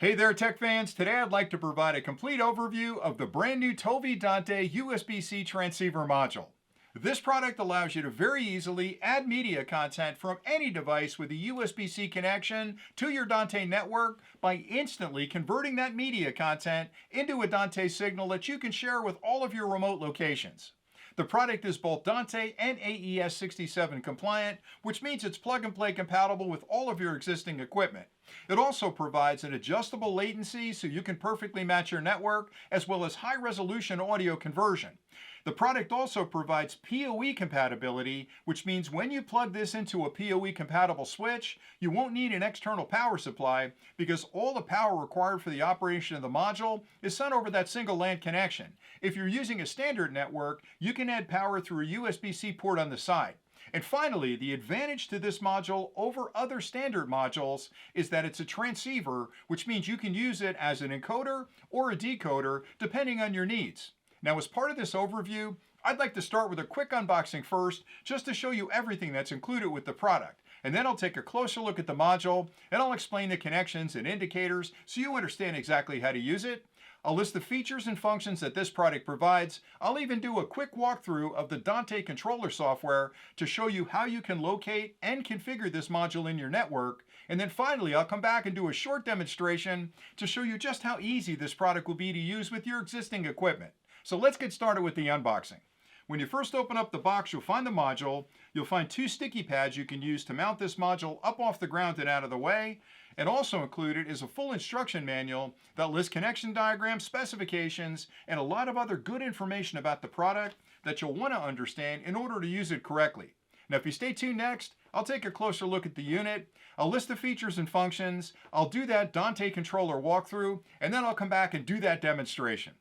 Hey there, tech fans. Today I'd like to provide a complete overview of the brand new ToVi Dante USB-C transceiver module. This product allows you to very easily add media content from any device with a USB-C connection to your Dante network by instantly converting that media content into a Dante signal that you can share with all of your remote locations. The product is both Dante and AES 67 compliant, which means it's plug and play compatible with all of your existing equipment. It also provides an adjustable latency so you can perfectly match your network, as well as high resolution audio conversion. The product also provides PoE compatibility, which means when you plug this into a PoE compatible switch, you won't need an external power supply because all the power required for the operation of the module is sent over that single LAN connection. If you're using a standard network, you can add power through a USB-C port on the side. And finally, the advantage to this module over other standard modules is that it's a transceiver, which means you can use it as an encoder or a decoder depending on your needs. Now, as part of this overview, I'd like to start with a quick unboxing first, just to show you everything that's included with the product. And then I'll take a closer look at the module, and I'll explain the connections and indicators so you understand exactly how to use it. I'll list the features and functions that this product provides. I'll even do a quick walkthrough of the Dante controller software to show you how you can locate and configure this module in your network. And then finally, I'll come back and do a short demonstration to show you just how easy this product will be to use with your existing equipment. So let's get started with the unboxing. When you first open up the box, you'll find the module. You'll find two sticky pads you can use to mount this module up off the ground and out of the way. And also included is a full instruction manual that lists connection diagrams, specifications, and a lot of other good information about the product that you'll want to understand in order to use it correctly. Now, if you stay tuned next, I'll take a closer look at the unit. I'll list the features and functions. I'll do that Dante controller walkthrough, and then I'll come back and do that demonstration.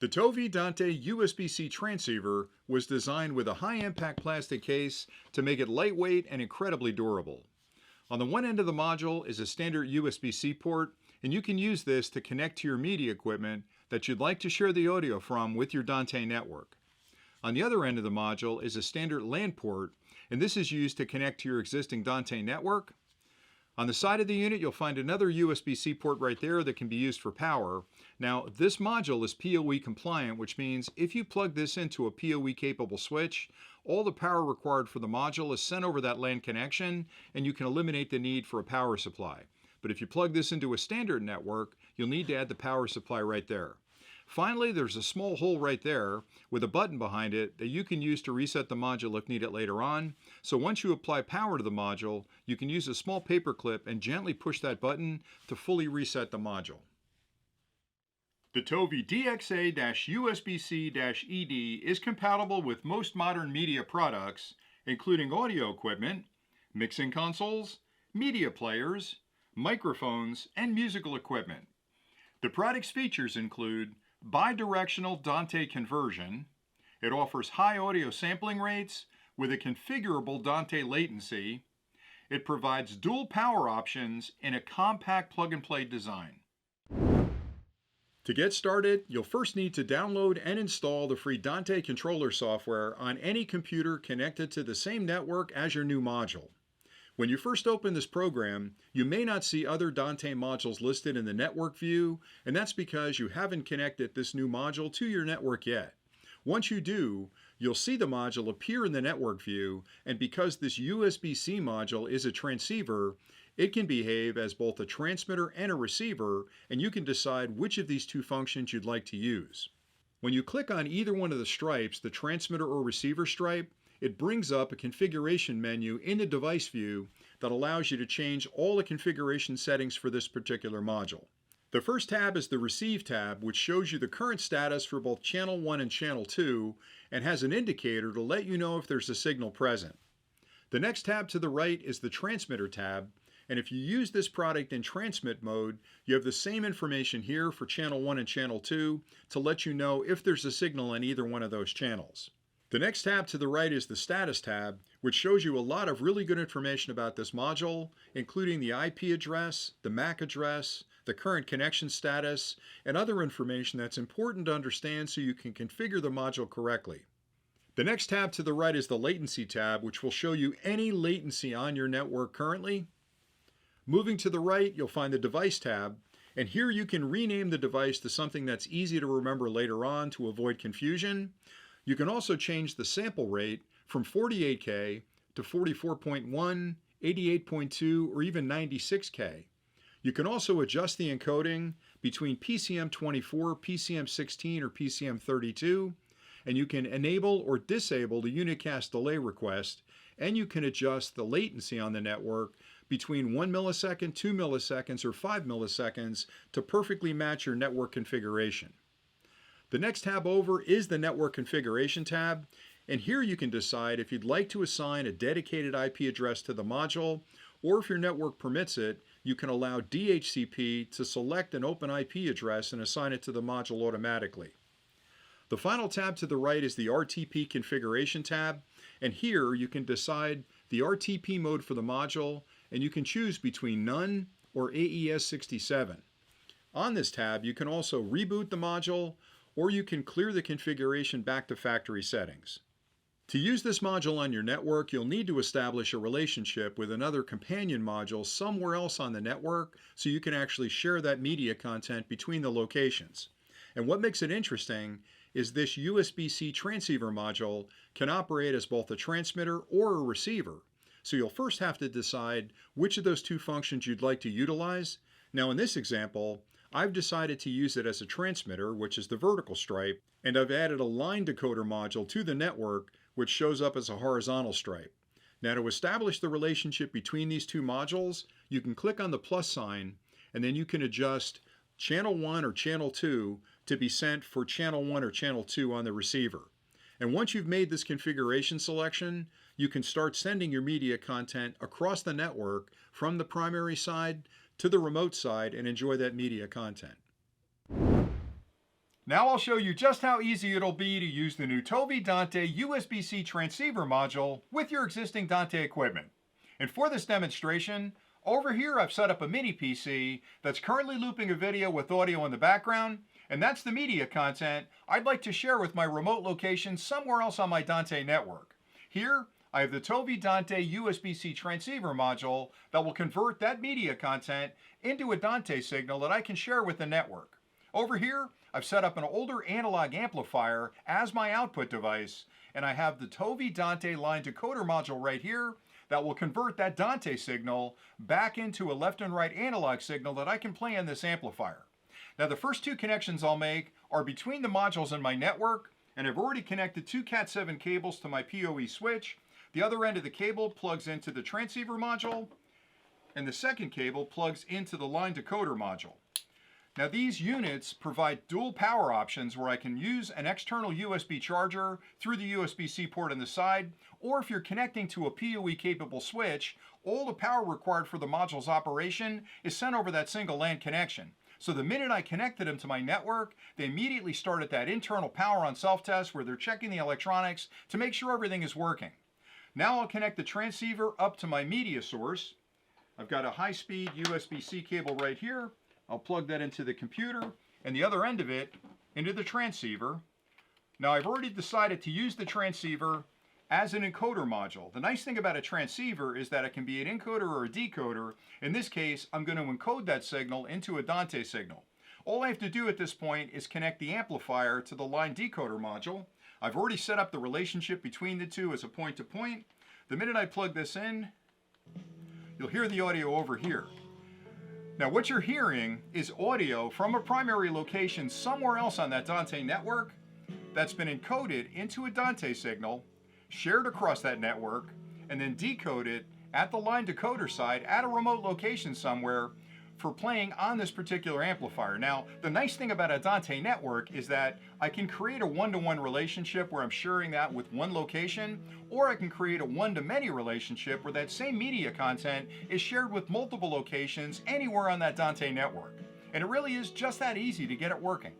The ToVi Dante USB-C transceiver was designed with a high-impact plastic case to make it lightweight and incredibly durable. On the one end of the module is a standard USB-C port, and you can use this to connect to your media equipment that you'd like to share the audio from with your Dante network. On the other end of the module is a standard LAN port, and this is used to connect to your existing Dante network. On the side of the unit, you'll find another USB-C port right there that can be used for power. Now, this module is PoE compliant, which means if you plug this into a PoE capable switch, all the power required for the module is sent over that LAN connection, and you can eliminate the need for a power supply. But if you plug this into a standard network, you'll need to add the power supply right there. Finally, there's a small hole right there with a button behind it that you can use to reset the module if needed later on. So once you apply power to the module, you can use a small paper clip and gently push that button to fully reset the module. The ToVi DXA-USBC-ED is compatible with most modern media products, including audio equipment, mixing consoles, media players, microphones, and musical equipment. The product's features include Bi-Directional Dante conversion. It offers high audio sampling rates with a configurable Dante latency. It provides dual power options in a compact plug-and-play design. To get started, you'll first need to download and install the free Dante controller software on any computer connected to the same network as your new module. When you first open this program, you may not see other Dante modules listed in the network view, and that's because you haven't connected this new module to your network yet. Once you do, you'll see the module appear in the network view, and because this USB-C module is a transceiver, it can behave as both a transmitter and a receiver, and you can decide which of these two functions you'd like to use. When you click on either one of the stripes, the transmitter or receiver stripe, it brings up a configuration menu in the device view that allows you to change all the configuration settings for this particular module. The first tab is the Receive tab, which shows you the current status for both Channel 1 and Channel 2 and has an indicator to let you know if there's a signal present. The next tab to the right is the Transmitter tab, and if you use this product in transmit mode, you have the same information here for Channel 1 and Channel 2 to let you know if there's a signal on either one of those channels. The next tab to the right is the Status tab, which shows you a lot of really good information about this module, including the IP address, the MAC address, the current connection status, and other information that's important to understand so you can configure the module correctly. The next tab to the right is the Latency tab, which will show you any latency on your network currently. Moving to the right, you'll find the Device tab, and here you can rename the device to something that's easy to remember later on to avoid confusion. You can also change the sample rate from 48K to 44.1, 88.2, or even 96K. You can also adjust the encoding between PCM24, PCM16, or PCM32, and you can enable or disable the unicast delay request, and you can adjust the latency on the network between 1 millisecond, 2 milliseconds, or 5 milliseconds to perfectly match your network configuration. The next tab over is the Network Configuration tab, and here you can decide if you'd like to assign a dedicated IP address to the module, or if your network permits it, you can allow DHCP to select an open IP address and assign it to the module automatically. The final tab to the right is the RTP Configuration tab, and here you can decide the RTP mode for the module, and you can choose between None or AES67. On this tab, you can also reboot the module, or you can clear the configuration back to factory settings. To use this module on your network, you'll need to establish a relationship with another companion module somewhere else on the network so you can actually share that media content between the locations. And what makes it interesting is this USB-C transceiver module can operate as both a transmitter or a receiver. So you'll first have to decide which of those two functions you'd like to utilize. Now in this example, I've decided to use it as a transmitter, which is the vertical stripe, and I've added a line decoder module to the network, which shows up as a horizontal stripe. Now to establish the relationship between these two modules, you can click on the plus sign, and then you can adjust channel 1 or channel 2 to be sent for channel 1 or channel 2 on the receiver. And once you've made this configuration selection, you can start sending your media content across the network from the primary side to the remote side and enjoy that media content. Now I'll show you just how easy it'll be to use the new ToVi Dante USB-C transceiver module with your existing Dante equipment. And for this demonstration, over here I've set up a mini PC that's currently looping a video with audio in the background, and that's the media content I'd like to share with my remote location somewhere else on my Dante network. Here, I have the ToVi Dante USB-C transceiver module that will convert that media content into a Dante signal that I can share with the network. Over here, I've set up an older analog amplifier as my output device, and I have the ToVi Dante line decoder module right here that will convert that Dante signal back into a left and right analog signal that I can play in this amplifier. Now the first two connections I'll make are between the modules in my network, and I've already connected two Cat7 cables to my PoE switch. The other end of the cable plugs into the transceiver module, and the second cable plugs into the line decoder module. Now these units provide dual power options where I can use an external USB charger through the USB-C port on the side, or if you're connecting to a PoE capable switch, all the power required for the module's operation is sent over that single LAN connection. So the minute I connected them to my network, they immediately start at that internal power on self-test where they're checking the electronics to make sure everything is working. Now I'll connect the transceiver up to my media source. I've got a high-speed USB-C cable right here. I'll plug that into the computer and the other end of it into the transceiver. Now I've already decided to use the transceiver as an encoder module. The nice thing about a transceiver is that it can be an encoder or a decoder. In this case, I'm going to encode that signal into a Dante signal. All I have to do at this point is connect the amplifier to the line decoder module. I've already set up the relationship between the two as a point-to-point. The minute I plug this in, you'll hear the audio over here. Now what you're hearing is audio from a primary location somewhere else on that Dante network that's been encoded into a Dante signal, shared across that network, and then decoded at the line decoder side at a remote location somewhere for playing on this particular amplifier. Now, the nice thing about a Dante network is that I can create a one-to-one relationship where I'm sharing that with one location, or I can create a one-to-many relationship where that same media content is shared with multiple locations anywhere on that Dante network. And it really is just that easy to get it working.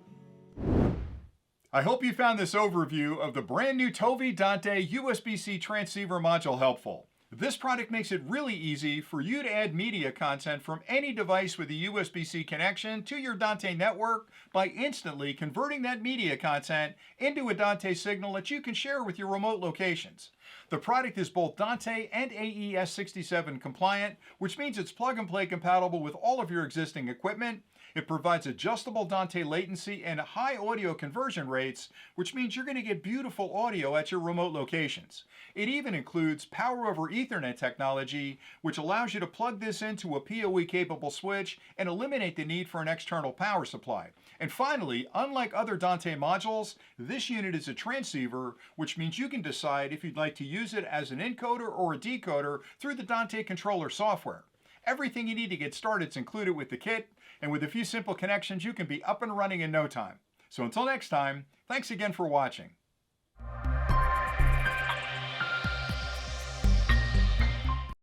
I hope you found this overview of the brand new ToVi Dante USB-C transceiver module helpful. This product makes it really easy for you to add media content from any device with a USB-C connection to your Dante network by instantly converting that media content into a Dante signal that you can share with your remote locations. The product is both Dante and AES67 compliant, which means it's plug and play compatible with all of your existing equipment. It provides adjustable Dante latency and high audio conversion rates, which means you're going to get beautiful audio at your remote locations. It even includes Power over Ethernet technology, which allows you to plug this into a PoE-capable switch and eliminate the need for an external power supply. And finally, unlike other Dante modules, this unit is a transceiver, which means you can decide if you'd like to use it as an encoder or a decoder through the Dante controller software. Everything you need to get started is included with the kit, and with a few simple connections, you can be up and running in no time. So until next time, thanks again for watching.